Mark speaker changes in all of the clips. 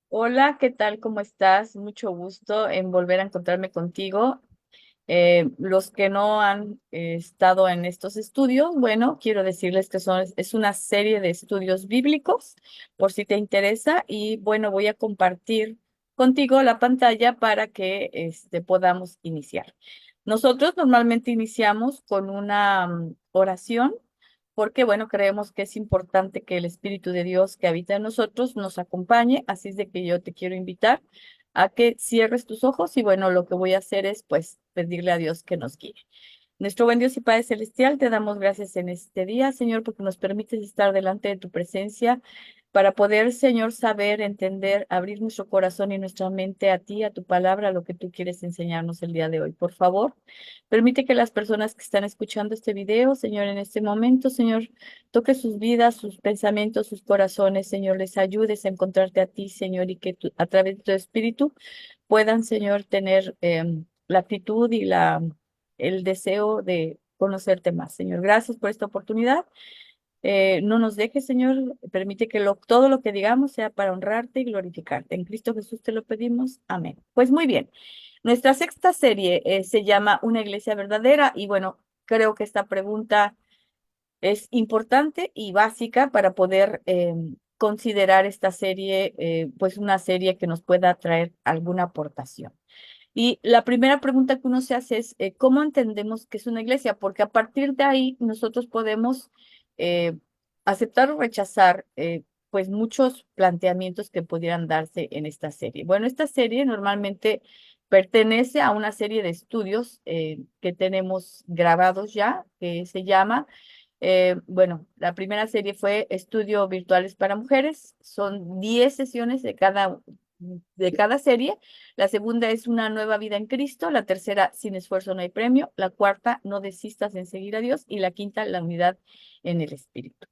Speaker 1: Hola, ¿qué tal? ¿Cómo estás? Mucho gusto en volver a encontrarme contigo. Los que no han estado en estos estudios, bueno, quiero decirles que es una serie de estudios bíblicos, por si te interesa, y bueno, voy a compartir contigo la pantalla para que podamos iniciar. Nosotros normalmente iniciamos con una oración porque, bueno, creemos que es importante que el Espíritu de Dios que habita en nosotros nos acompañe, así es de que yo te quiero invitar a que cierres tus ojos y, bueno, lo que voy a hacer es, pues, pedirle a Dios que nos guíe. Nuestro buen Dios y Padre Celestial, te damos gracias en este día, Señor, porque nos permites estar delante de tu presencia para poder, Señor, saber, entender, abrir nuestro corazón y nuestra mente a ti, a tu palabra, a lo que tú quieres enseñarnos el día de hoy. Por favor, permite que las personas que están escuchando este video, Señor, en este momento, Señor, toque sus vidas, sus pensamientos, sus corazones, Señor, les ayudes a encontrarte a ti, Señor, y que a través de tu espíritu puedan, Señor, tener la actitud y el deseo de conocerte más, Señor. Gracias por esta oportunidad. No nos dejes, Señor, permite que todo lo que digamos sea para honrarte y glorificarte. En Cristo Jesús te lo pedimos. Amén. Pues muy bien. Nuestra sexta serie se llama Una iglesia verdadera y bueno, creo que esta pregunta es importante y básica para poder considerar esta serie, pues una serie que nos pueda traer alguna aportación. Y la primera pregunta que uno se hace es, ¿cómo entendemos que es una iglesia? Porque a partir de ahí nosotros podemos eh, aceptar o rechazar pues muchos planteamientos que pudieran darse en esta serie. Bueno, esta serie normalmente pertenece a una serie de estudios que tenemos grabados ya, que se llama bueno, la primera serie fue Estudio Virtuales para Mujeres. Son 10 sesiones de cada serie. La segunda es Una nueva vida en Cristo. La tercera, Sin esfuerzo no hay premio. La cuarta, No desistas en seguir a Dios. Y la quinta, La unidad en el Espíritu.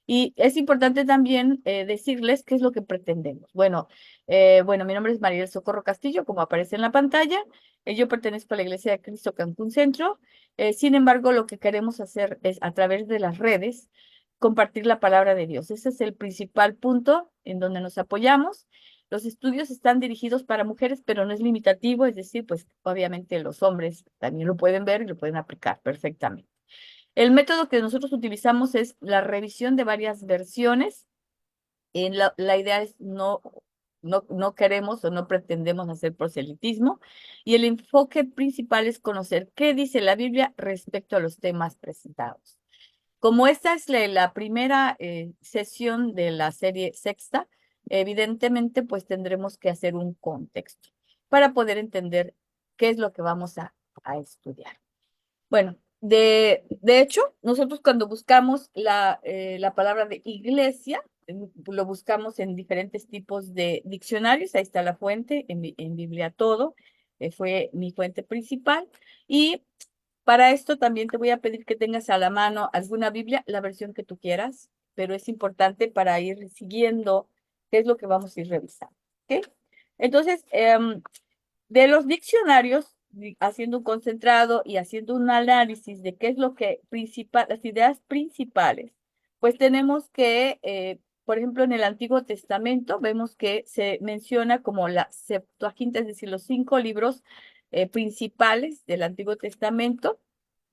Speaker 1: Y es importante también decirles qué es lo que pretendemos. Bueno, mi nombre es Mariel Socorro Castillo, como aparece en la pantalla. Yo pertenezco a la Iglesia de Cristo Cancún Centro. Sin embargo, lo que queremos hacer es, a través de las redes, compartir la palabra de Dios. Ese es el principal punto en donde nos apoyamos. Los estudios están dirigidos para mujeres, pero no es limitativo, es decir, pues obviamente los hombres también lo pueden ver y lo pueden aplicar perfectamente. El método que nosotros utilizamos es la revisión de varias versiones. La idea es no queremos o no pretendemos hacer proselitismo y el enfoque principal es conocer qué dice la Biblia respecto a los temas presentados. Como esta es la primera sesión de la serie sexta, evidentemente pues tendremos que hacer un contexto para poder entender qué es lo que vamos a estudiar. Bueno, de hecho, nosotros cuando buscamos la palabra de iglesia, lo buscamos en diferentes tipos de diccionarios. Ahí está la fuente, en Biblia Todo, fue mi fuente principal. Y para esto también te voy a pedir que tengas a la mano alguna Biblia, la versión que tú quieras, pero es importante para ir siguiendo qué es lo que vamos a ir revisando. ¿Ok? Entonces, de los diccionarios, haciendo un concentrado y haciendo un análisis de qué es lo que las ideas principales, pues tenemos que, por ejemplo, en el Antiguo Testamento vemos que se menciona como la Septuaginta, es decir, los 5 libros principales del Antiguo Testamento,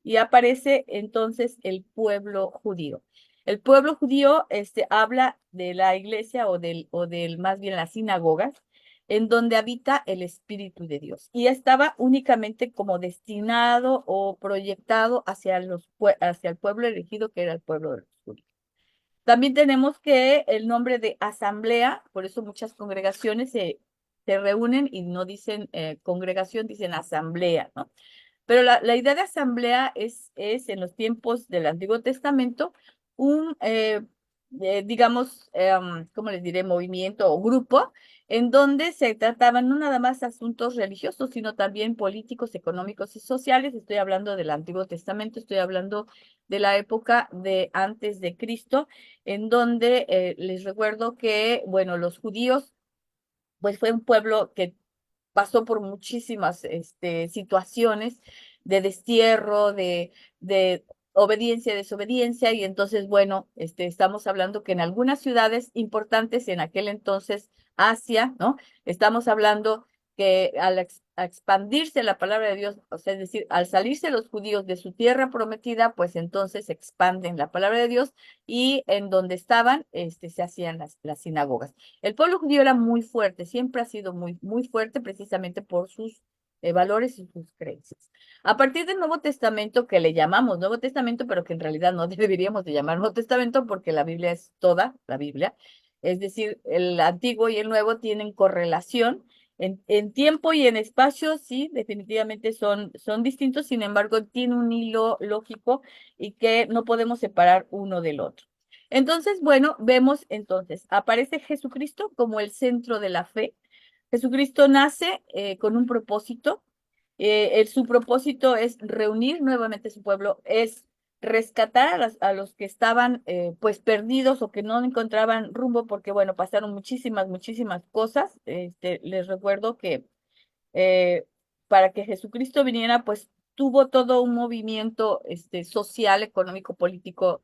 Speaker 1: y aparece entonces el pueblo judío. El pueblo judío habla de la iglesia o del más bien las sinagogas, en donde habita el Espíritu de Dios. Y estaba únicamente como destinado o proyectado hacia el pueblo elegido, que era el pueblo de los judíos. También tenemos que el nombre de asamblea, por eso muchas congregaciones se reúnen y no dicen congregación, dicen asamblea, ¿no? Pero la idea de asamblea es en los tiempos del Antiguo Testamento digamos, ¿cómo les diré? Movimiento o grupo en donde se trataban no nada más asuntos religiosos, sino también políticos, económicos y sociales. Estoy hablando del Antiguo Testamento, estoy hablando de la época de antes de Cristo, en donde les recuerdo que, bueno, los judíos, pues fue un pueblo que pasó por muchísimas situaciones de destierro, de obediencia, desobediencia, y entonces, bueno, estamos hablando que en algunas ciudades importantes en aquel entonces, Asia, ¿no? Estamos hablando que a expandirse la palabra de Dios, o sea, es decir, al salirse los judíos de su tierra prometida, pues entonces expanden la palabra de Dios y en donde estaban, se hacían las sinagogas. El pueblo judío era muy fuerte, siempre ha sido muy, muy fuerte precisamente por sus valores y sus creencias. A partir del Nuevo Testamento, que le llamamos Nuevo Testamento, pero que en realidad no deberíamos de llamar Nuevo Testamento porque la Biblia es toda la Biblia, es decir, el Antiguo y el Nuevo tienen correlación. En tiempo y en espacio, sí, definitivamente son distintos, sin embargo, tiene un hilo lógico y que no podemos separar uno del otro. Entonces, bueno, vemos entonces, aparece Jesucristo como el centro de la fe. Jesucristo nace con un propósito. Su propósito es reunir nuevamente su pueblo, es rescatar a los que estaban pues perdidos o que no encontraban rumbo, porque bueno, pasaron muchísimas, muchísimas cosas. Les recuerdo que eh, para que Jesucristo viniera, pues tuvo todo un movimiento social, económico, político,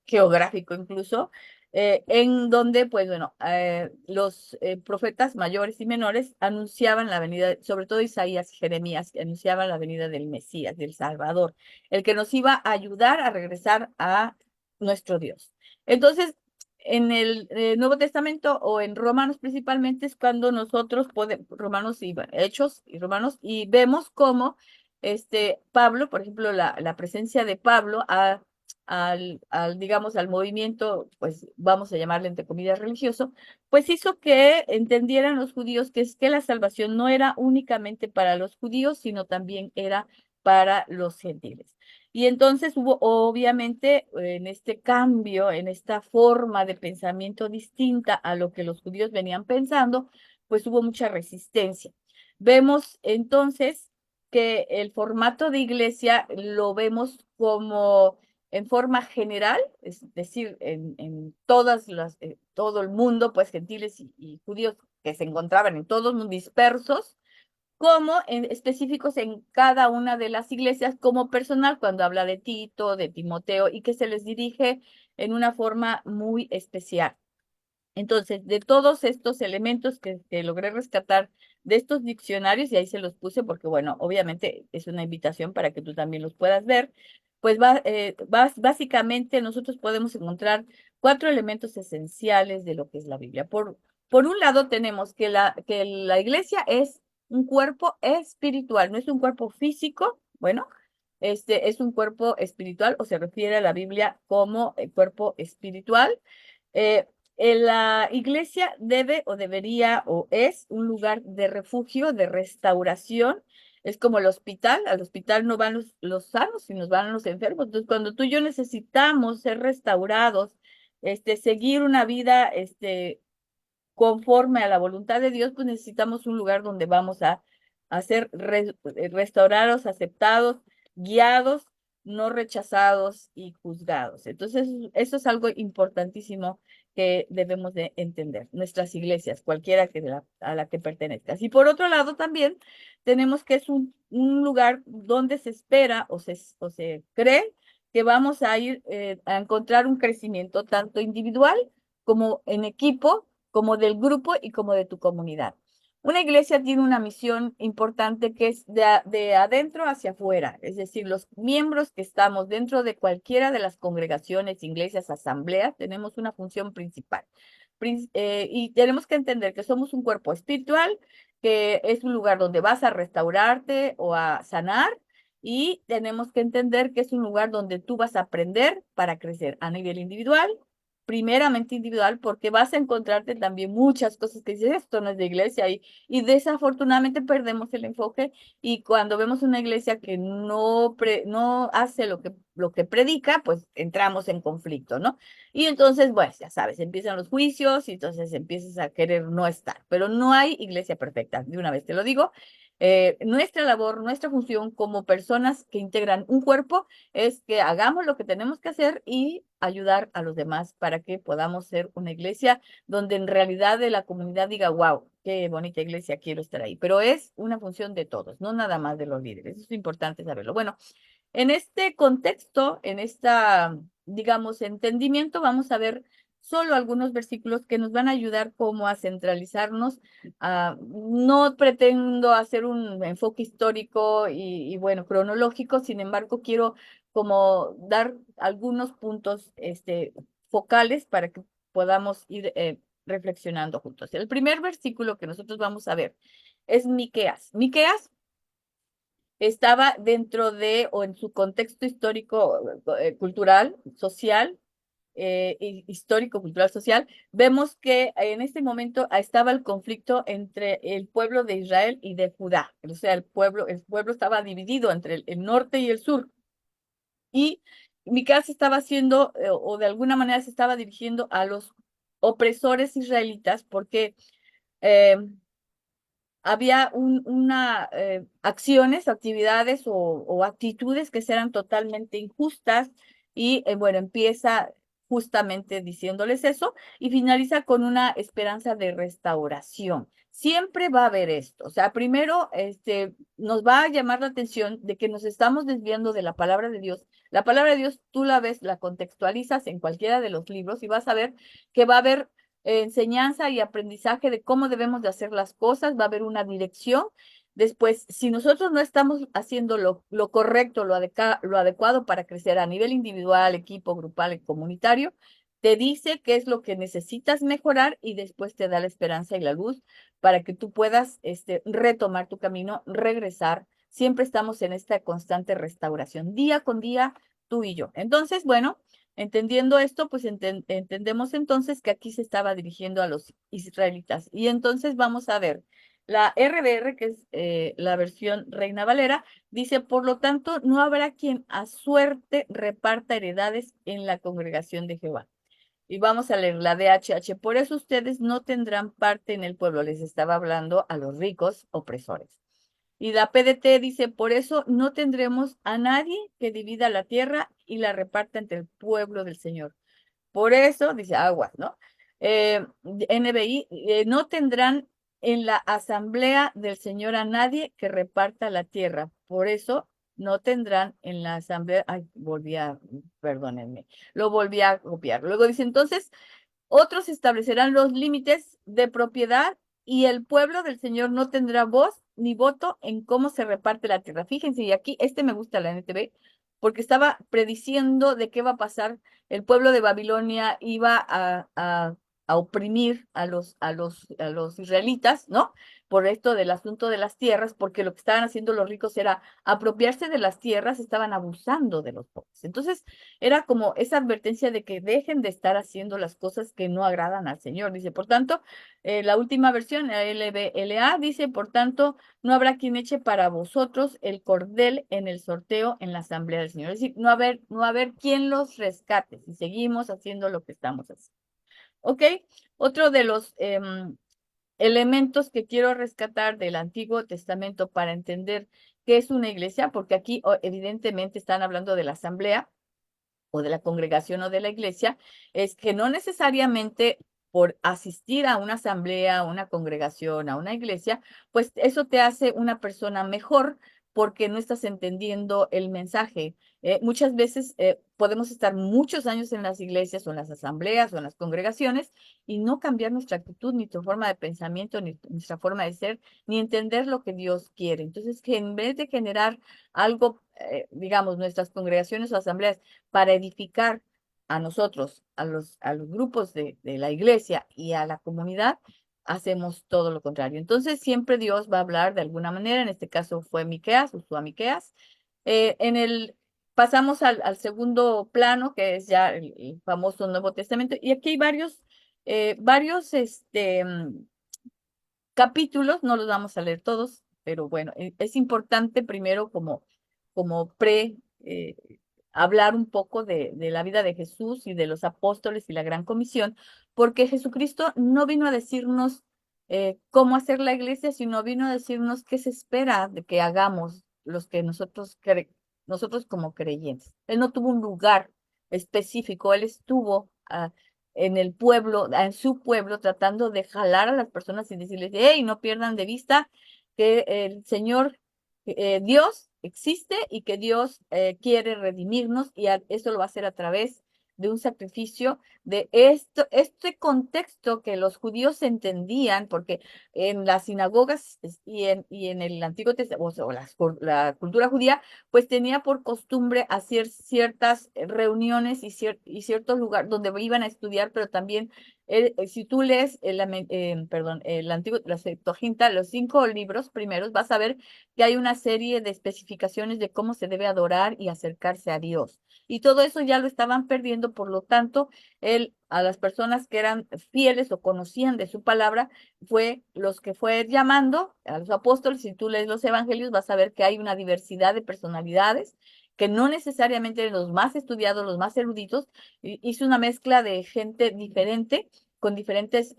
Speaker 1: geográfico incluso, en donde, pues bueno, los profetas mayores y menores anunciaban la venida, sobre todo Isaías y Jeremías, que anunciaban la venida del Mesías, del Salvador, el que nos iba a ayudar a regresar a nuestro Dios. Entonces, en el Nuevo Testamento o en Romanos principalmente es cuando nosotros podemos, Romanos y bueno, Hechos y Romanos, y vemos cómo Pablo, por ejemplo, la presencia de Pablo digamos, al movimiento, pues vamos a llamarle entre comillas religioso, pues hizo que entendieran los judíos que es que la salvación no era únicamente para los judíos, sino también era para los gentiles. Y entonces hubo, obviamente, en este cambio, en esta forma de pensamiento distinta a lo que los judíos venían pensando, pues hubo mucha resistencia. Vemos entonces que el formato de iglesia lo vemos como en forma general, es decir, en todo el mundo, pues gentiles y judíos que se encontraban en todos dispersos, como en específicos en cada una de las iglesias, como personal, cuando habla de Tito, de Timoteo, y que se les dirige en una forma muy especial. Entonces, de todos estos elementos que logré rescatar de estos diccionarios, y ahí se los puse porque, bueno, obviamente es una invitación para que tú también los puedas ver, pues básicamente nosotros podemos encontrar cuatro elementos esenciales de lo que es la Biblia. Por un lado, tenemos que la iglesia es un cuerpo espiritual, no es un cuerpo físico, bueno, es un cuerpo espiritual o se refiere a la Biblia como cuerpo espiritual. Eh, la iglesia debe o debería o es un lugar de refugio, de restauración. Es como el hospital. Al hospital no van los sanos, sino van los enfermos. Entonces, cuando tú y yo necesitamos ser restaurados, seguir una vida, conforme a la voluntad de Dios, pues necesitamos un lugar donde vamos a ser restaurados, aceptados, guiados, no rechazados y juzgados. Entonces, eso es algo importantísimo que debemos de entender. Nuestras iglesias, cualquiera a la que pertenezcas. Y por otro lado, también tenemos que es un lugar donde se espera o se cree que vamos a ir a encontrar un crecimiento tanto individual como en equipo, como del grupo y como de tu comunidad. Una iglesia tiene una misión importante que es de adentro hacia afuera, es decir, los miembros que estamos dentro de cualquiera de las congregaciones, iglesias, asambleas, tenemos una función principal. Y tenemos que entender que somos un cuerpo espiritual, que es un lugar donde vas a restaurarte o a sanar, y tenemos que entender que es un lugar donde tú vas a aprender para crecer a nivel individual, primeramente individual, porque vas a encontrarte también muchas cosas que dices, esto no es de iglesia, y desafortunadamente perdemos el enfoque, y cuando vemos una iglesia que no hace lo que predica, pues entramos en conflicto, ¿no? Y entonces, pues ya sabes, empiezan los juicios y entonces empiezas a querer no estar, pero no hay iglesia perfecta, de una vez te lo digo. Nuestra labor, nuestra función como personas que integran un cuerpo es que hagamos lo que tenemos que hacer y ayudar a los demás para que podamos ser una iglesia donde en realidad de la comunidad diga, wow, qué bonita iglesia, quiero estar ahí. Pero es una función de todos, no nada más de los líderes. Eso es importante saberlo. Bueno, En este contexto, en esta, digamos, entendimiento, vamos a ver solo algunos versículos que nos van a ayudar como a centralizarnos. No pretendo hacer un enfoque histórico bueno, cronológico, sin embargo, quiero como dar algunos puntos focales para que podamos ir reflexionando juntos. El primer versículo que nosotros vamos a ver es Miqueas. Miqueas estaba dentro de o en su contexto histórico, cultural, social, histórico, cultural, social, vemos que en este momento estaba el conflicto entre el pueblo de Israel y de Judá. O sea, el pueblo estaba dividido entre el norte y el sur. Y Micás estaba haciendo, o de alguna manera se estaba dirigiendo a los opresores israelitas, porque eh, había una acciones, actividades o actitudes que eran totalmente injustas y bueno, empieza justamente diciéndoles eso y finaliza con una esperanza de restauración. Siempre va a haber esto. O sea, primero, nos va a llamar la atención de que nos estamos desviando de la palabra de Dios. La palabra de Dios, tú la ves, la contextualizas en cualquiera de los libros y vas a ver que va a haber enseñanza y aprendizaje de cómo debemos de hacer las cosas, va a haber una dirección. Después, si nosotros no estamos haciendo lo correcto, lo adecuado para crecer a nivel individual, equipo, grupal y comunitario, te dice qué es lo que necesitas mejorar y después te da la esperanza y la luz para que tú puedas retomar tu camino, regresar. Siempre estamos en esta constante restauración, día con día, tú y yo. Entonces, bueno, entendiendo esto, pues entendemos entonces que aquí se estaba dirigiendo a los israelitas. Y entonces vamos a ver, la RBR, que es la versión Reina Valera, dice, por lo tanto, no habrá quien a suerte reparta heredades en la congregación de Jehová. Y vamos a leer la de HH. Por eso ustedes no tendrán parte en el pueblo. Les estaba hablando a los ricos opresores. Y la PDT dice, por eso no tendremos a nadie que divida la tierra y la reparta entre el pueblo del Señor. Por eso, dice aguas, ¿no? NBI, no tendrán en la asamblea del Señor a nadie que reparta la tierra. Por eso no tendrán en la asamblea, ay, perdónenme, lo volví a copiar. Luego dice, entonces, otros establecerán los límites de propiedad y el pueblo del Señor no tendrá voz ni voto en cómo se reparte la tierra. Fíjense, y aquí me gusta la NTV porque estaba prediciendo de qué va a pasar. El pueblo de Babilonia iba a oprimir a los israelitas, ¿no? Por esto del asunto de las tierras, porque lo que estaban haciendo los ricos era apropiarse de las tierras, estaban abusando de los pobres. Entonces, era como esa advertencia de que dejen de estar haciendo las cosas que no agradan al Señor. Dice, por tanto, la última versión, la LBLA, dice, por tanto, no habrá quien eche para vosotros el cordel en el sorteo en la asamblea del Señor. Es decir, no va a haber quien los rescate si seguimos haciendo lo que estamos haciendo. ¿Ok? Otro de los elementos que quiero rescatar del Antiguo Testamento para entender qué es una iglesia, porque aquí evidentemente están hablando de la asamblea o de la congregación o de la iglesia, es que no necesariamente por asistir a una asamblea, a una congregación, a una iglesia, pues eso te hace una persona mejor porque no estás entendiendo el mensaje. Muchas veces podemos estar muchos años en las iglesias o en las asambleas o en las congregaciones y no cambiar nuestra actitud, ni nuestra forma de pensamiento, ni nuestra forma de ser, ni entender lo que Dios quiere. Entonces, que en vez de generar algo, digamos, nuestras congregaciones o asambleas, para edificar a nosotros, a los grupos de la iglesia y a la comunidad, hacemos todo lo contrario. Entonces, siempre Dios va a hablar de alguna manera, en este caso fue Miqueas, usó a Miqueas. Pasamos al segundo plano, que es ya el famoso Nuevo Testamento, y aquí hay varios capítulos, no los vamos a leer todos, pero bueno, es importante primero como eh, hablar un poco de la vida de Jesús y de los apóstoles y la gran comisión, porque Jesucristo no vino a decirnos cómo hacer la iglesia, sino vino a decirnos qué se espera de que hagamos los que nosotros como creyentes. Él no tuvo un lugar específico, él estuvo en el pueblo, en su pueblo, tratando de jalar a las personas y decirles, hey, no pierdan de vista que el Señor Dios existe y que Dios quiere redimirnos y eso lo va a hacer a través de un sacrificio de este contexto que los judíos entendían, porque en las sinagogas y en el Antiguo Testamento, la cultura judía, pues tenía por costumbre hacer ciertas reuniones y ciertos lugares donde iban a estudiar, pero también si tú lees perdón, el antiguo, la Septuaginta, los 5 libros primeros, vas a ver que hay una serie de especificaciones de cómo se debe adorar y acercarse a Dios. Y todo eso ya lo estaban perdiendo, por lo tanto, él a las personas que eran fieles o conocían de su palabra, fue los que fue llamando a los apóstoles. Si tú lees los evangelios, vas a ver que hay una diversidad de personalidades que no necesariamente los más estudiados, los más eruditos, hizo una mezcla de gente diferente, con diferentes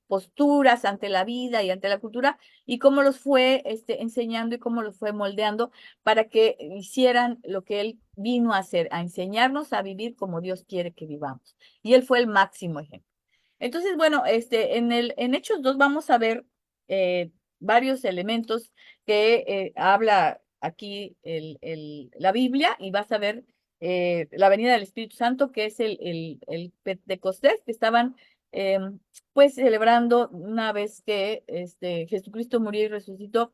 Speaker 1: posturas ante la vida y ante la cultura, y cómo los fue enseñando y cómo los fue moldeando para que hicieran lo que él vino a hacer, a enseñarnos a vivir como Dios quiere que vivamos. Y él fue el máximo ejemplo. Entonces, bueno, en Hechos 2 vamos a ver eh, varios elementos que habla aquí la Biblia, y vas a ver la venida del Espíritu Santo, que es el Pentecostés, que estaban pues celebrando una vez que Jesucristo murió y resucitó,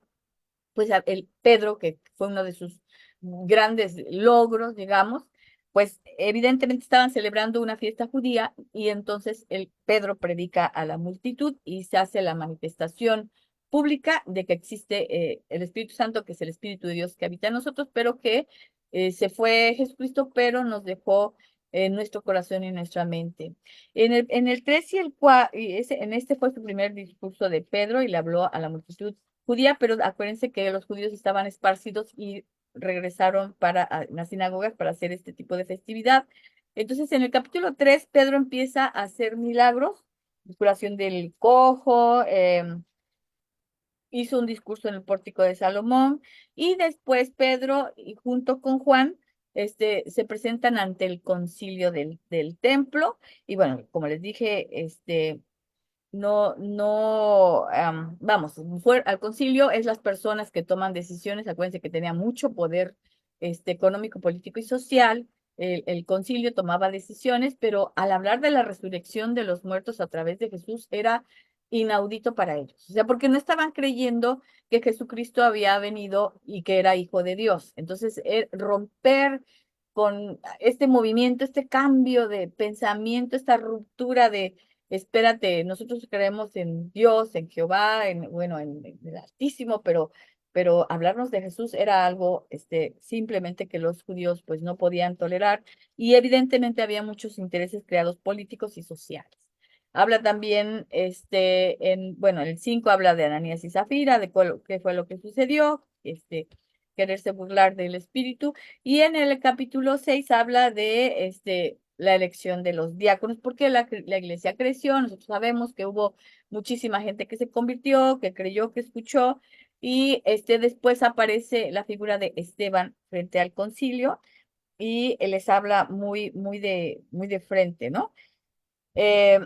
Speaker 1: pues el Pedro, que fue uno de sus grandes logros, digamos, pues evidentemente estaban celebrando una fiesta judía, y entonces el Pedro predica a la multitud y se hace la manifestación pública de que existe el Espíritu Santo, que es el Espíritu de Dios que habita en nosotros, pero que se fue Jesucristo, pero nos dejó en nuestro corazón y en nuestra mente. En el 3 y el 4, en este fue su primer discurso de Pedro, y le habló a la multitud judía, pero acuérdense que los judíos estaban esparcidos y regresaron para las sinagogas para hacer este tipo de festividad. Entonces, en el capítulo 3 Pedro empieza a hacer milagros, curación del cojo, hizo un discurso en el pórtico de Salomón, y después Pedro, y junto con Juan, se presentan ante el concilio del templo, y bueno, como les dije, vamos, fue al concilio, es las personas que toman decisiones. Acuérdense que tenía mucho poder económico, político y social. El concilio tomaba decisiones, pero al hablar de la resurrección de los muertos a través de Jesús era inaudito para ellos. O sea, porque no estaban creyendo que Jesucristo había venido y que era hijo de Dios. Entonces, romper con este movimiento, este cambio de pensamiento, esta ruptura de espérate, nosotros creemos en Dios, en Jehová, bueno, en el Altísimo, pero hablarnos de Jesús era algo simplemente que los judíos pues no podían tolerar, y evidentemente había muchos intereses creados políticos y sociales. Habla también, bueno, el 5 habla de Ananías y Zafira, de qué fue lo que sucedió, quererse burlar del Espíritu, y en el capítulo 6 habla de la elección de los diáconos, porque la iglesia creció. Nosotros sabemos que hubo muchísima gente que se convirtió, que creyó, que escuchó, y después aparece la figura de Esteban frente al concilio, y él les habla muy de frente, ¿no? Eh,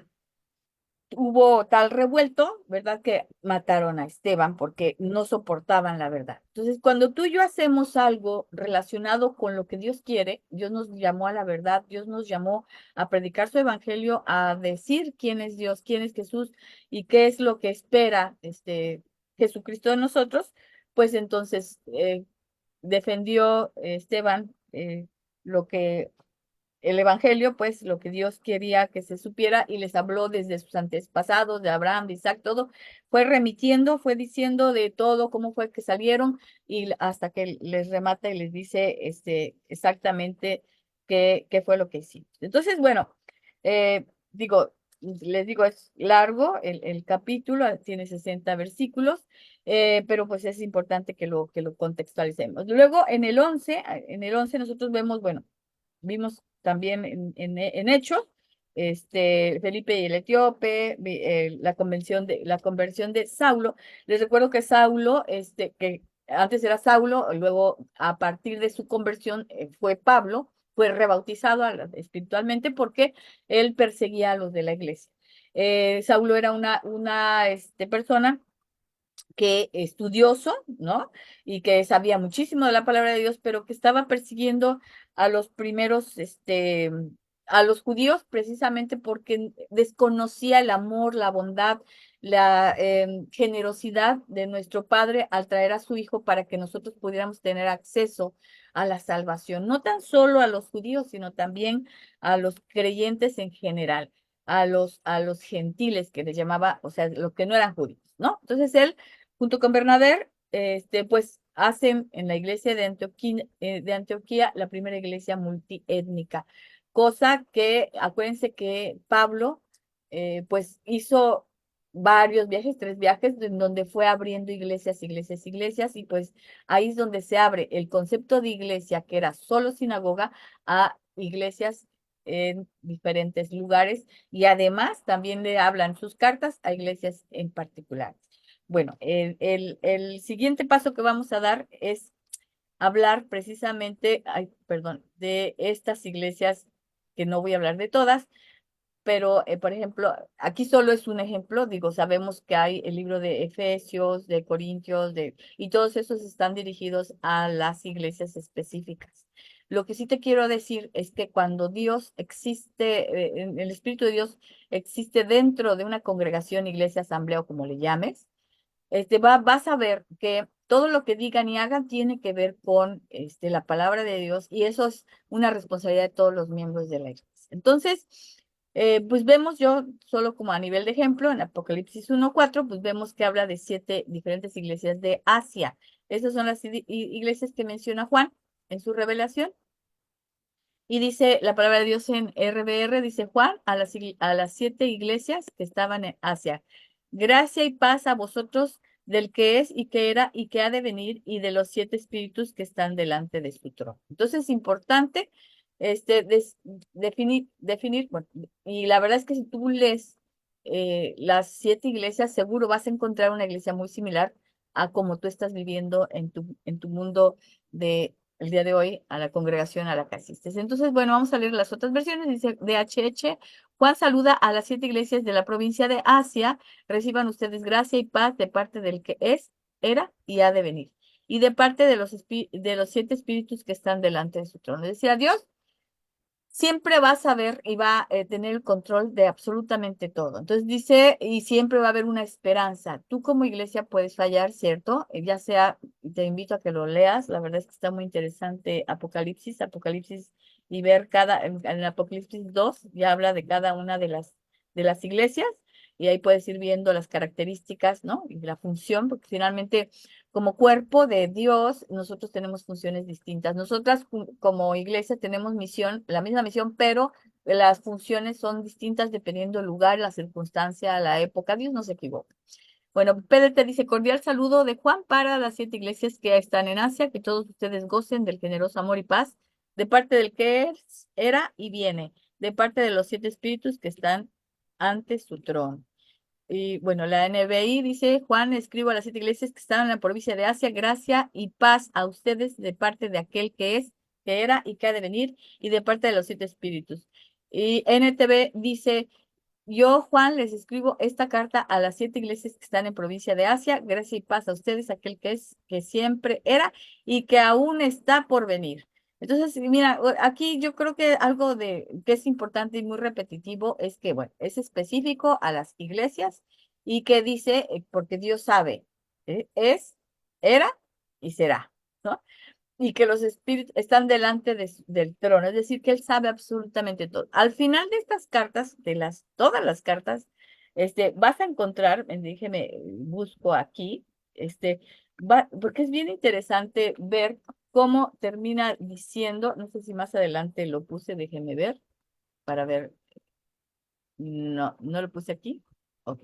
Speaker 1: Hubo tal revuelto, ¿verdad? Que mataron a Esteban porque no soportaban la verdad. Entonces, cuando tú y yo hacemos algo relacionado con lo que Dios quiere, Dios nos llamó a la verdad, Dios nos llamó a predicar su evangelio, a decir quién es Dios, quién es Jesús y qué es lo que espera Jesucristo de nosotros, pues entonces defendió Esteban lo que el evangelio, pues lo que Dios quería que se supiera, y les habló desde sus antepasados, de Abraham, de Isaac, todo, fue remitiendo, fue diciendo de todo, cómo fue que salieron, y hasta que les remata y les dice exactamente qué fue lo que hicimos. Entonces, bueno, les digo, es largo el capítulo, tiene 60 versículos, pero pues es importante que lo contextualicemos. Luego, en el once nosotros vemos, bueno, vimos también en Hechos, Felipe y el etíope, la conversión de Saulo. Les recuerdo que Saulo, que antes era Saulo, luego a partir de su conversión fue Pablo, fue rebautizado espiritualmente porque él perseguía a los de la iglesia. Saulo era una persona que estudioso, ¿no? Y que sabía muchísimo de la palabra de Dios, pero que estaba persiguiendo a los primeros, a los judíos, precisamente porque desconocía el amor, la bondad, la generosidad de nuestro Padre al traer a su Hijo para que nosotros pudiéramos tener acceso a la salvación, no tan solo a los judíos, sino también a los creyentes en general, a los gentiles que les llamaba, o sea, los que no eran judíos, ¿no? Entonces él junto con Bernabé, pues hacen en la iglesia de Antioquía la primera iglesia multiétnica, cosa que, acuérdense que Pablo, pues hizo varios viajes, 3 viajes, en donde fue abriendo iglesias, iglesias, iglesias, y pues ahí es donde se abre el concepto de iglesia, que era solo sinagoga, a iglesias en diferentes lugares, y además también le hablan sus cartas a iglesias en particular. Bueno, el siguiente paso que vamos a dar es hablar precisamente, ay, perdón, de estas iglesias, que no voy a hablar de todas, pero por ejemplo, aquí solo es un ejemplo, digo, sabemos que hay el libro de Efesios, de Corintios, y todos esos están dirigidos a las iglesias específicas. Lo que sí te quiero decir es que cuando Dios existe, el Espíritu de Dios existe dentro de una congregación, iglesia, asamblea o como le llames, vas a ver que todo lo que digan y hagan tiene que ver con la palabra de Dios, y eso es una responsabilidad de todos los miembros de la iglesia. Entonces, pues vemos yo, solo como a nivel de ejemplo, en Apocalipsis 1:4, pues vemos que habla de 7 diferentes iglesias de Asia. Esas son las iglesias que menciona Juan en su revelación. Y dice la palabra de Dios en RBR, dice Juan, a las 7 iglesias que estaban en Asia. Gracia y paz a vosotros del que es y que era y que ha de venir, y de los 7 espíritus que están delante de su trono. Entonces es importante definir, bueno, y la verdad es que si tú lees las 7 iglesias, seguro vas a encontrar una iglesia muy similar a como tú estás viviendo en tu mundo de el día de hoy, a la congregación a la que asistes. Entonces, bueno, vamos a leer las otras versiones. Dice DHH, Juan saluda a las 7 iglesias de la provincia de Asia. Reciban ustedes gracia y paz de parte del que es, era y ha de venir. Y de parte de de los 7 espíritus que están delante de su trono. Decía Dios, siempre va a saber y va a tener el control de absolutamente todo. Entonces dice, y siempre va a haber una esperanza. Tú como iglesia puedes fallar, ¿cierto? Ya sea, te invito a que lo leas, la verdad es que está muy interesante Apocalipsis, y ver en Apocalipsis 2 ya habla de cada una de las iglesias, y ahí puedes ir viendo las características, ¿no? Y la función, porque finalmente como cuerpo de Dios, nosotros tenemos funciones distintas. Nosotras como iglesia tenemos misión, la misma misión, pero las funciones son distintas dependiendo del lugar, la circunstancia, la época. Dios no se equivoca. Bueno, PDT dice cordial saludo de Juan para las 7 iglesias que están en Asia, que todos ustedes gocen del generoso amor y paz, de parte del que es, era y viene, de parte de los 7 espíritus que están ante su trono. Y bueno, la NBI dice, Juan, escribo a las 7 iglesias que están en la provincia de Asia, gracia y paz a ustedes de parte de aquel que es, que era y que ha de venir, y de parte de los 7 espíritus. Y NTV dice, yo, Juan, les escribo esta carta a las 7 iglesias que están en provincia de Asia, gracia y paz a ustedes, aquel que es, que siempre era y que aún está por venir. Entonces, mira, aquí yo creo que algo que es importante y muy repetitivo es que, bueno, es específico a las iglesias, y que dice, porque Dios sabe, es, era y será, ¿no? Y que los espíritus están delante del trono, es decir, que él sabe absolutamente todo. Al final de estas cartas, todas las cartas, vas a encontrar, déjeme, busco aquí, porque es bien interesante ver cómo termina diciendo, no sé si más adelante lo puse, déjeme ver, para ver, no, no lo puse aquí. Ok.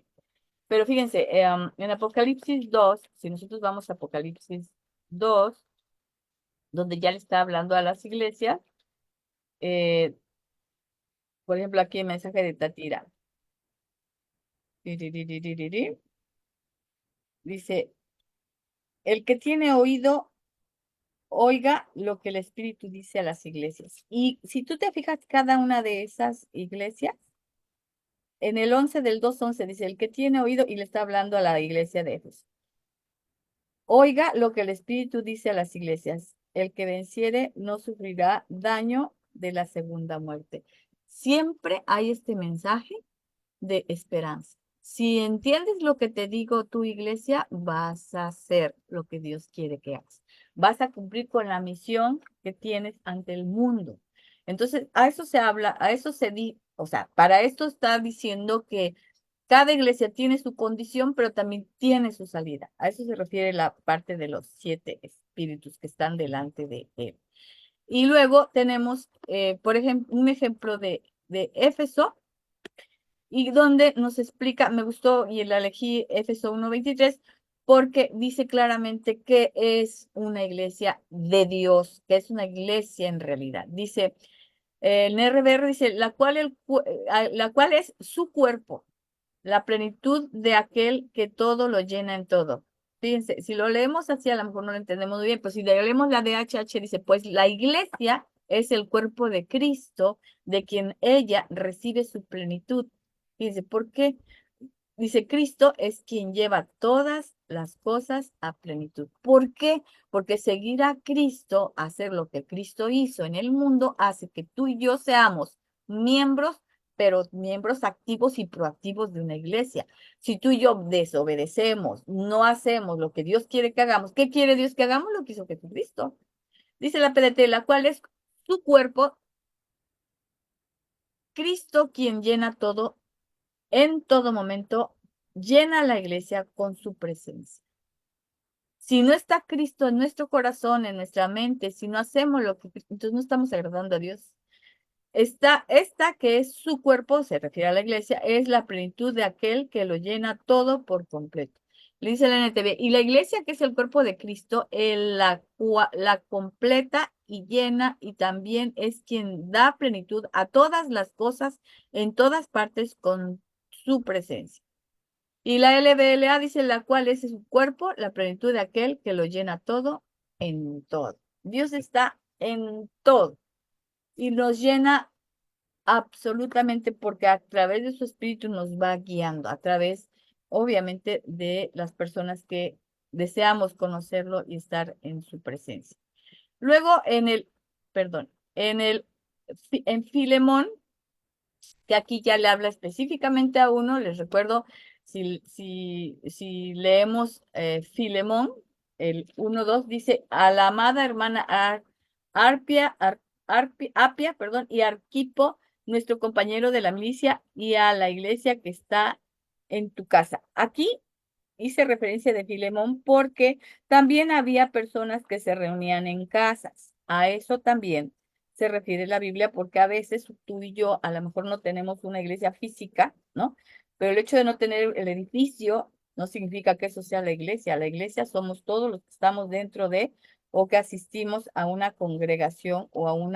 Speaker 1: Pero fíjense, en Apocalipsis 2, si nosotros vamos a Apocalipsis 2, donde ya le está hablando a las iglesias, eh, por ejemplo, aquí el mensaje de Tatira. Tiririririrí, dice, el que tiene oído, oiga lo que el Espíritu dice a las iglesias. Y si tú te fijas, cada una de esas iglesias, en el 11 del 2:11 dice, el que tiene oído, y le está hablando a la iglesia de Éfeso. Oiga lo que el Espíritu dice a las iglesias. El que venciere no sufrirá daño de la segunda muerte. Siempre hay este mensaje de esperanza. Si entiendes lo que te digo, tu iglesia, vas a hacer lo que Dios quiere que hagas. Vas a cumplir con la misión que tienes ante el mundo. Entonces, a eso se habla, a eso se di, o sea, para esto está diciendo que cada iglesia tiene su condición, pero también tiene su salida. A eso se refiere la parte de los 7 espíritus que están delante de él. Y luego tenemos, por ejemplo, un ejemplo de Éfeso, y donde nos explica, me gustó y la elegí Éfeso 1:23, porque dice claramente que es una iglesia de Dios, que es una iglesia en realidad. Dice, el RBR dice, la cual es su cuerpo, la plenitud de aquel que todo lo llena en todo. Fíjense, si lo leemos así, a lo mejor no lo entendemos muy bien, pues si leemos la DHH, dice, pues la iglesia es el cuerpo de Cristo, de quien ella recibe su plenitud. Fíjense, ¿por qué? Dice, Cristo es quien lleva todas las cosas a plenitud. ¿Por qué? Porque seguir a Cristo, hacer lo que Cristo hizo en el mundo, hace que tú y yo seamos miembros, pero miembros activos y proactivos de una iglesia. Si tú y yo desobedecemos, no hacemos lo que Dios quiere que hagamos, ¿qué quiere Dios que hagamos? Lo que hizo Jesucristo. Dice la PDT, la cual es su cuerpo, Cristo quien llena todo en todo momento, llena la iglesia con su presencia. Si no está Cristo en nuestro corazón, en nuestra mente, si no hacemos lo que, entonces no estamos agradando a Dios. Esta que es su cuerpo, se refiere a la iglesia, es la plenitud de aquel que lo llena todo por completo. Le dice la NTV, y la iglesia que es el cuerpo de Cristo, él la completa y llena y también es quien da plenitud a todas las cosas en todas partes con su presencia. Y la LBLA dice, la cual es su cuerpo, la plenitud de aquel que lo llena todo en todo. Dios está en todo y nos llena absolutamente porque a través de su espíritu nos va guiando, a través, obviamente, de las personas que deseamos conocerlo y estar en su presencia. Luego perdón, en Filemón, que aquí ya le habla específicamente a uno, les recuerdo, si leemos Filemón, el 1:2 dice, a la amada hermana Arpia, Apia, perdón, y Arquipo, nuestro compañero de la milicia, y a la iglesia que está en tu casa. Aquí hice referencia de Filemón porque también había personas que se reunían en casas. A eso también se refiere la Biblia porque a veces tú y yo a lo mejor no tenemos una iglesia física, ¿no? Pero el hecho de no tener el edificio no significa que eso sea la iglesia. La iglesia somos todos los que estamos dentro de o que asistimos a una congregación o a un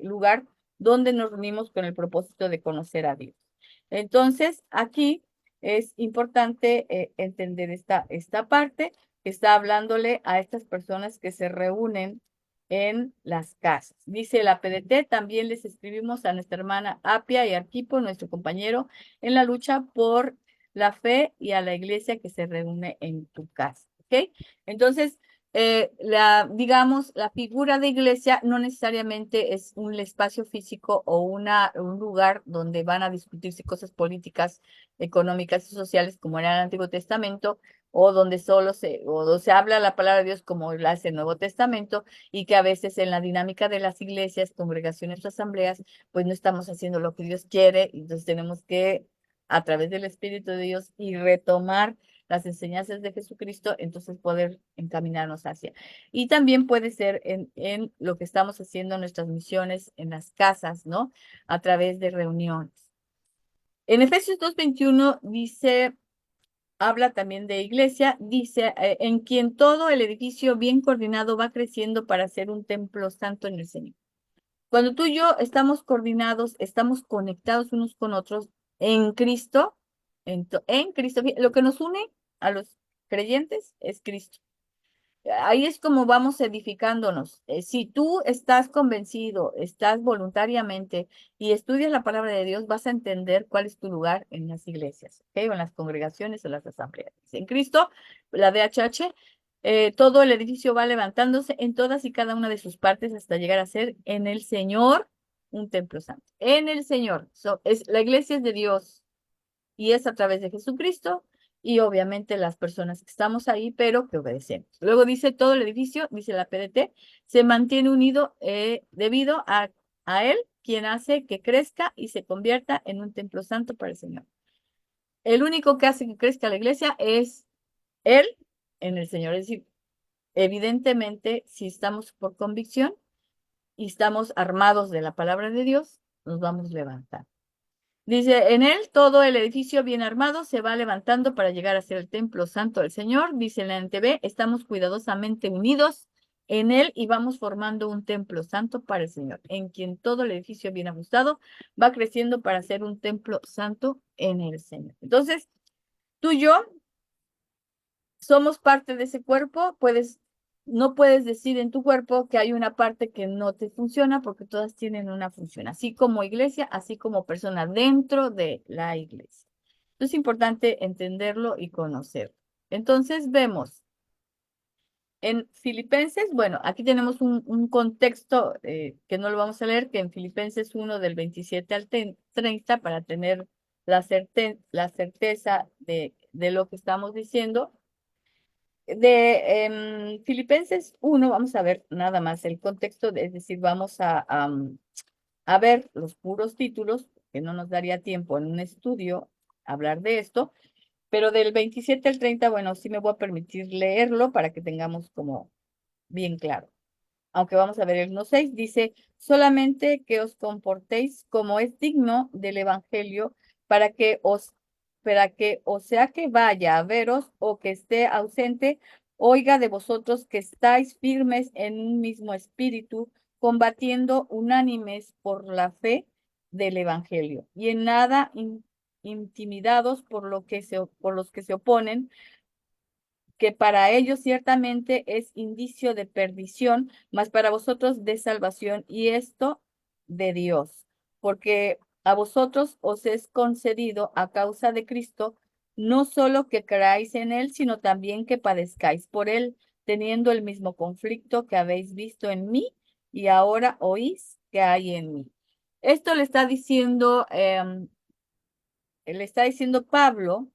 Speaker 1: lugar donde nos reunimos con el propósito de conocer a Dios. Entonces, aquí es importante entender esta parte que está hablándole a estas personas que se reúnen en las casas. Dice la PDT, también les escribimos a nuestra hermana Apia y Arquipo, nuestro compañero, en la lucha por la fe y a la iglesia que se reúne en tu casa. ¿Ok? Entonces, digamos, la figura de iglesia no necesariamente es un espacio físico o un lugar donde van a discutirse cosas políticas, económicas y sociales como era el Antiguo Testamento, o donde o se habla la palabra de Dios como la hace el Nuevo Testamento, y que a veces en la dinámica de las iglesias, congregaciones o asambleas, pues no estamos haciendo lo que Dios quiere, y entonces tenemos que, a través del Espíritu de Dios, y retomar las enseñanzas de Jesucristo, entonces poder encaminarnos hacia. Y también puede ser en lo que estamos haciendo en nuestras misiones en las casas, ¿no? A través de reuniones. En Efesios 2:21 dice, habla también de iglesia, dice, en quien todo el edificio bien coordinado va creciendo para ser un templo santo en el Señor. Cuando tú y yo estamos coordinados, estamos conectados unos con otros en Cristo, en Cristo, lo que nos une a los creyentes es Cristo. Ahí es como vamos edificándonos. Si tú estás convencido, estás voluntariamente y estudias la palabra de Dios, vas a entender cuál es tu lugar en las iglesias, ¿ok? O en las congregaciones o las asambleas. En Cristo, la DHH, todo el edificio va levantándose en todas y cada una de sus partes hasta llegar a ser en el Señor un templo santo. En el Señor. La iglesia es de Dios y es a través de Jesucristo y obviamente las personas que estamos ahí, pero que obedecemos. Luego dice todo el edificio, dice la PDT, se mantiene unido debido a Él, quien hace que crezca y se convierta en un templo santo para el Señor. El único que hace que crezca la iglesia es Él en el Señor. Es decir, evidentemente, si estamos por convicción y estamos armados de la palabra de Dios, nos vamos a levantar. Dice, en él todo el edificio bien armado se va levantando para llegar a ser el templo santo del Señor. Dice en la NTV, estamos cuidadosamente unidos en él y vamos formando un templo santo para el Señor, en quien todo el edificio bien ajustado va creciendo para ser un templo santo en el Señor. Entonces, tú y yo somos parte de ese cuerpo, no puedes decir en tu cuerpo que hay una parte que no te funciona porque todas tienen una función, así como iglesia, así como persona dentro de la iglesia. Es importante entenderlo y conocerlo. Entonces vemos en Filipenses, bueno, aquí tenemos un contexto que no lo vamos a leer, que en Filipenses 1 del 27 al 30 para tener la certeza de lo que estamos diciendo. De Filipenses 1, vamos a ver nada más el contexto, es decir, vamos a ver los puros títulos, que no nos daría tiempo en un estudio hablar de esto, pero del 27 al 30, bueno, sí me voy a permitir leerlo para que tengamos como bien claro. Aunque vamos a ver el 1.6, dice, solamente que os comportéis como es digno del Evangelio para que o sea que vaya a veros o que esté ausente, oiga de vosotros que estáis firmes en un mismo espíritu, combatiendo unánimes por la fe del Evangelio y en nada intimidados por los que se oponen, que para ellos ciertamente es indicio de perdición, mas para vosotros de salvación, y esto de Dios, porque a vosotros os es concedido a causa de Cristo, no solo que creáis en Él, sino también que padezcáis por Él, teniendo el mismo conflicto que habéis visto en mí y ahora oís que hay en mí. Esto le está diciendo Pablo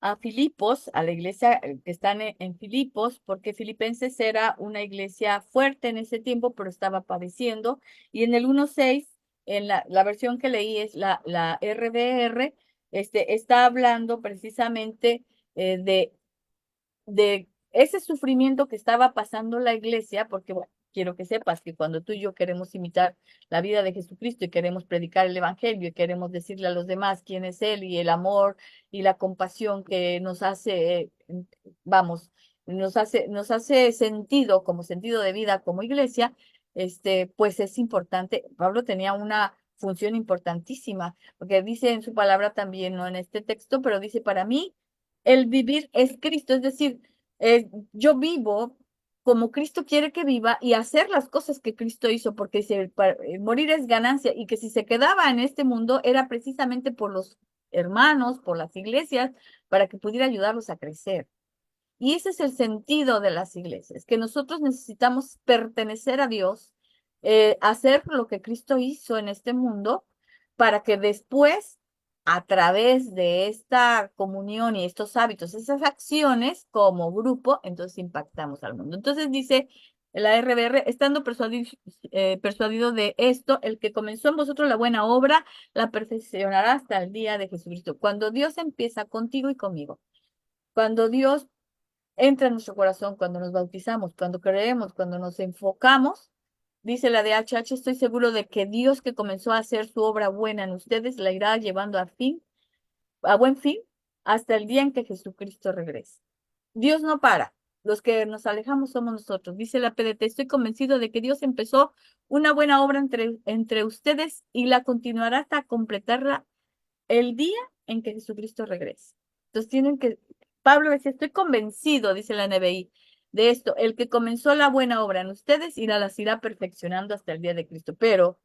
Speaker 1: a Filipos, a la iglesia que están en Filipos, porque Filipenses era una iglesia fuerte en ese tiempo, pero estaba padeciendo. Y en el 1.6, en la versión que leí es la RDR, está hablando precisamente de ese sufrimiento que estaba pasando la iglesia, porque bueno, quiero que sepas que cuando tú y yo queremos imitar la vida de Jesucristo y queremos predicar el evangelio y queremos decirle a los demás quién es Él y el amor y la compasión que nos hace, vamos, nos hace sentido como sentido de vida como iglesia, pues es importante. Pablo tenía una función importantísima, porque dice en su palabra también, no en este texto, pero dice, para mí el vivir es Cristo, es decir, yo vivo como Cristo quiere que viva y hacer las cosas que Cristo hizo, porque morir es ganancia y que si se quedaba en este mundo era precisamente por los hermanos, por las iglesias, para que pudiera ayudarlos a crecer. Y ese es el sentido de las iglesias, que nosotros necesitamos pertenecer a Dios, hacer lo que Cristo hizo en este mundo, para que después, a través de esta comunión y estos hábitos, esas acciones como grupo, entonces impactamos al mundo. Entonces dice la RBR, estando persuadido de esto, el que comenzó en vosotros la buena obra, la perfeccionará hasta el día de Jesucristo. Cuando Dios empieza contigo y conmigo, cuando Dios entra en nuestro corazón cuando nos bautizamos, cuando creemos, cuando nos enfocamos. Dice la de HH, estoy seguro de que Dios que comenzó a hacer su obra buena en ustedes la irá llevando a buen fin, hasta el día en que Jesucristo regrese. Dios no para. Los que nos alejamos somos nosotros. Dice la PDT, estoy convencido de que Dios empezó una buena obra entre ustedes y la continuará hasta completarla el día en que Jesucristo regrese. Entonces Pablo decía, estoy convencido, dice la NBI, de esto, el que comenzó la buena obra en ustedes las irá perfeccionando hasta el día de Cristo, pero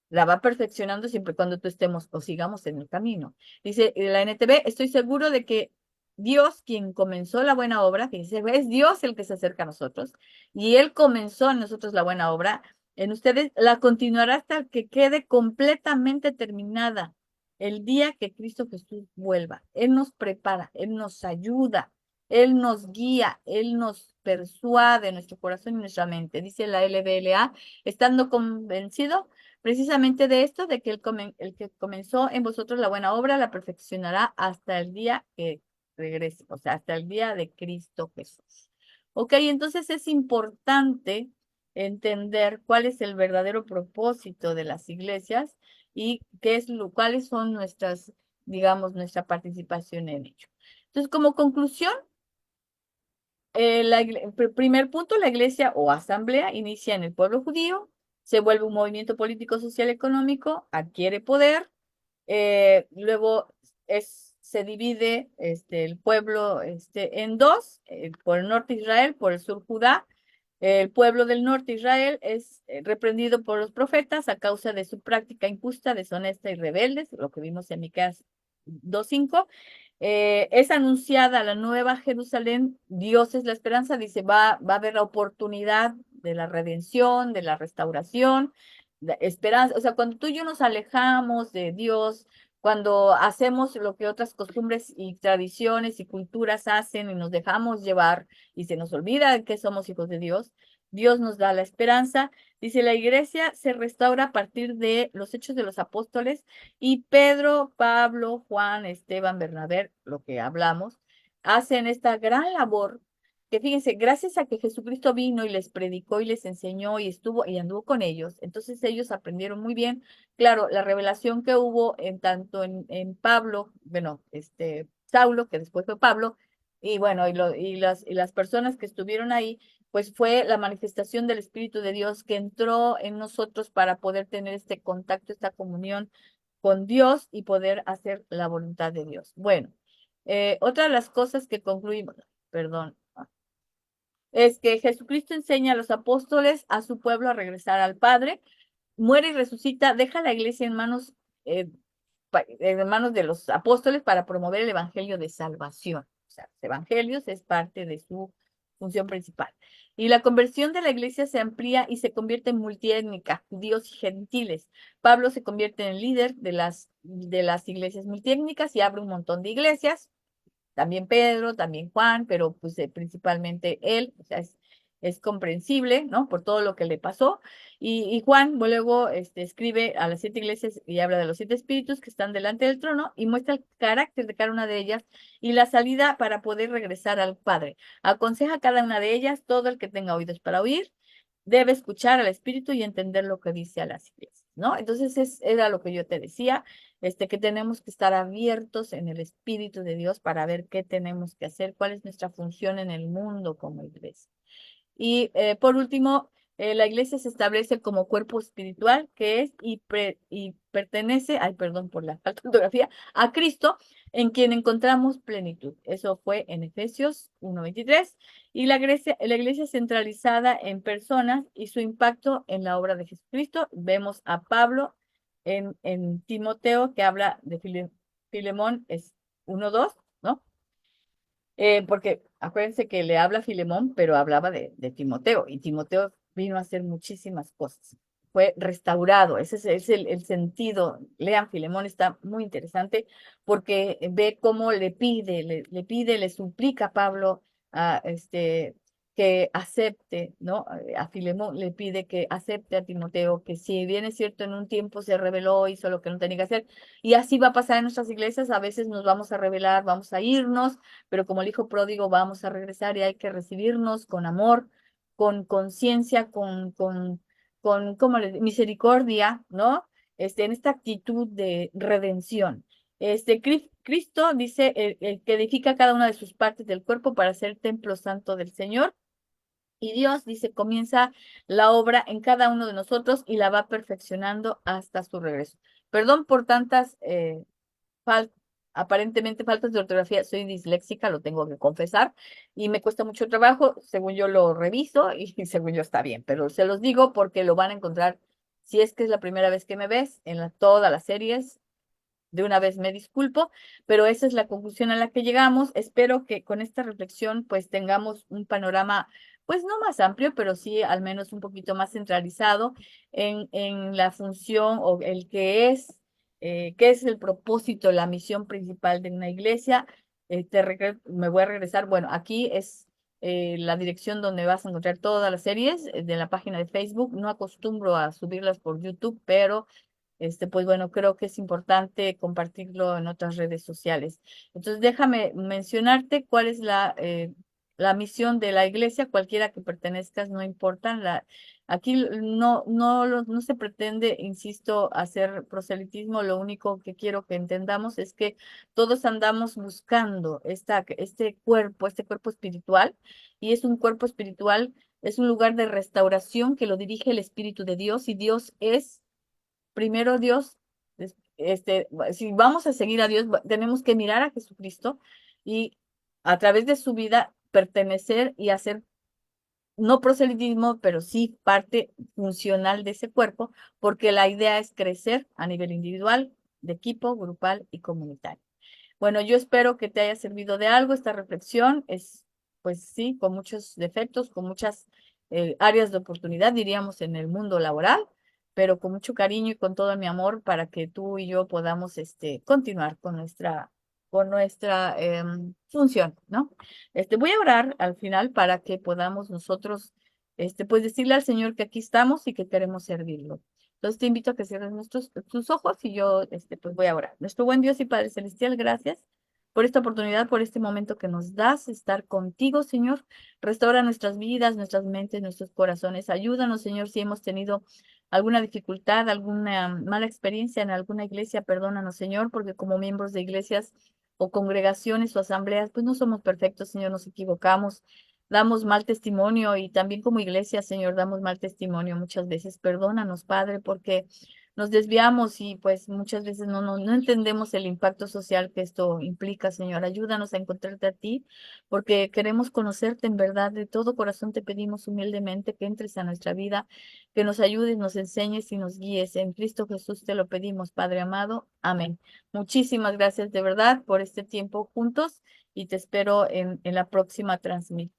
Speaker 1: la va perfeccionando siempre y cuando tú estemos o sigamos en el camino. Dice la NTV, estoy seguro de que Dios quien comenzó la buena obra, fíjense, es Dios el que se acerca a nosotros, y Él comenzó en nosotros la buena obra, en ustedes la continuará hasta que quede completamente terminada el día que Cristo Jesús vuelva. Él nos prepara, Él nos ayuda, Él nos guía, Él nos persuade nuestro corazón y nuestra mente. Dice la LBLA, estando convencido precisamente de esto, de que el que comenzó en vosotros la buena obra la perfeccionará hasta el día que regrese, o sea, hasta el día de Cristo Jesús. Ok, entonces es importante entender cuál es el verdadero propósito de las iglesias y cuáles son nuestras, digamos, nuestra participación en ello. Entonces, como conclusión, primer punto, la iglesia o asamblea inicia en el pueblo judío, se vuelve un movimiento político, social, económico, adquiere poder, luego se divide el pueblo en dos, por el norte Israel, por el sur Judá. El pueblo del norte Israel es reprendido por los profetas a causa de su práctica injusta, deshonesta y rebeldes, lo que vimos en Miqueas 2:5. Es anunciada la nueva Jerusalén, Dios es la esperanza, dice, va a haber la oportunidad de la redención, de la restauración, de esperanza. O sea, cuando tú y yo nos alejamos de Dios, cuando hacemos lo que otras costumbres y tradiciones y culturas hacen y nos dejamos llevar y se nos olvida que somos hijos de Dios, Dios nos da la esperanza. Dice, la iglesia se restaura a partir de los hechos de los apóstoles y Pedro, Pablo, Juan, Esteban, Bernabé, lo que hablamos, hacen esta gran labor que fíjense, gracias a que Jesucristo vino y les predicó y les enseñó y estuvo y anduvo con ellos, entonces ellos aprendieron muy bien. Claro, la revelación que hubo en tanto en Pablo, bueno, Saulo, que después fue Pablo, y bueno, y las personas que estuvieron ahí, pues fue la manifestación del Espíritu de Dios que entró en nosotros para poder tener este contacto, esta comunión con Dios y poder hacer la voluntad de Dios. Bueno, otra de las cosas que concluimos, perdón, es que Jesucristo enseña a los apóstoles, a su pueblo a regresar al Padre, muere y resucita, deja la iglesia eh, en manos de los apóstoles para promover el evangelio de salvación. O sea, los evangelios es parte de su función principal. Y la conversión de la iglesia se amplía y se convierte en multiétnica, judíos y gentiles. Pablo se convierte en el líder de las iglesias multiétnicas y abre un montón de iglesias, también Pedro, también Juan, pero pues principalmente él, o sea, es comprensible, ¿no? Por todo lo que le pasó. Y Juan luego escribe a las 7 iglesias y habla de los 7 espíritus que están delante del trono y muestra el carácter de cada una de ellas y la salida para poder regresar al Padre. Aconseja a cada una de ellas, todo el que tenga oídos para oír, debe escuchar al Espíritu y entender lo que dice a las iglesias, ¿no? Entonces era lo que yo te decía, que tenemos que estar abiertos en el Espíritu de Dios para ver qué tenemos que hacer, cuál es nuestra función en el mundo como iglesia. Y por último, la iglesia se establece como cuerpo espiritual que es y pertenece, ay, perdón por la falta de ortografía, a Cristo, en quien encontramos plenitud. Eso fue en Efesios 1:23. Y la iglesia centralizada en personas y su impacto en la obra de Jesucristo. Vemos a Pablo en Timoteo, que habla de Filemón, es 1:2, ¿no? Porque acuérdense que le habla a Filemón, pero hablaba de Timoteo, y Timoteo vino a hacer muchísimas cosas. Fue restaurado, ese es el sentido. Lean Filemón, está muy interesante porque ve cómo le suplica a Pablo a, que acepte, ¿no? A Filemón le pide que acepte a Timoteo, que si bien es cierto, en un tiempo se rebeló, hizo lo que no tenía que hacer, y así va a pasar en nuestras iglesias, a veces nos vamos a rebelar, vamos a irnos, pero como el hijo pródigo vamos a regresar y hay que recibirnos con amor, con conciencia, con ¿cómo misericordia, ¿no? En esta actitud de redención. Cristo dice el que edifica cada una de sus partes del cuerpo para ser templo santo del Señor. Y Dios dice, comienza la obra en cada uno de nosotros y la va perfeccionando hasta su regreso. Perdón por tantas fal- aparentemente faltas de ortografía, soy disléxica, lo tengo que confesar, y me cuesta mucho trabajo, según yo lo reviso y según yo está bien, pero se los digo porque lo van a encontrar, si es que es la primera vez que me ves, en todas las series de una vez me disculpo, pero esa es la conclusión a la que llegamos. Espero que con esta reflexión pues tengamos un panorama pues no más amplio, pero sí al menos un poquito más centralizado en la función o el qué es el propósito, la misión principal de una iglesia. Me voy a regresar, bueno, aquí es la dirección donde vas a encontrar todas las series de la página de Facebook. No acostumbro a subirlas por YouTube, pero pues bueno, creo que es importante compartirlo en otras redes sociales. Entonces, déjame mencionarte cuál es la misión de la iglesia, cualquiera que pertenezcas, no importa. Aquí no se pretende, insisto, hacer proselitismo. Lo único que quiero que entendamos es que todos andamos buscando este cuerpo espiritual, y es un cuerpo espiritual, es un lugar de restauración que lo dirige el Espíritu de Dios, y Dios es primero Dios. Si vamos a seguir a Dios, tenemos que mirar a Jesucristo y a través de su vida pertenecer y hacer, no proselitismo, pero sí parte funcional de ese cuerpo, porque la idea es crecer a nivel individual, de equipo, grupal y comunitario. Bueno, yo espero que te haya servido de algo esta reflexión. Es, pues sí, con muchos defectos, con muchas áreas de oportunidad, diríamos, en el mundo laboral, pero con mucho cariño y con todo mi amor para que tú y yo podamos continuar con nuestra función, ¿no? Voy a orar al final para que podamos nosotros, pues decirle al Señor que aquí estamos y que queremos servirlo. Entonces te invito a que cierres tus ojos y yo, pues voy a orar. Nuestro buen Dios y Padre Celestial, gracias por esta oportunidad, por este momento que nos das, estar contigo, Señor. Restaura nuestras vidas, nuestras mentes, nuestros corazones. Ayúdanos, Señor, si hemos tenido alguna dificultad, alguna mala experiencia en alguna iglesia, perdónanos, Señor, porque como miembros de iglesias o congregaciones o asambleas, pues no somos perfectos, Señor, nos equivocamos, damos mal testimonio, y también como iglesia, Señor, damos mal testimonio muchas veces. Perdónanos, Padre, porque nos desviamos y pues muchas veces no entendemos el impacto social que esto implica, Señor. Ayúdanos a encontrarte a ti, porque queremos conocerte en verdad. De todo corazón te pedimos humildemente que entres a nuestra vida, que nos ayudes, nos enseñes y nos guíes. En Cristo Jesús te lo pedimos, Padre amado. Amén. Muchísimas gracias de verdad por este tiempo juntos, y te espero en la próxima transmisión.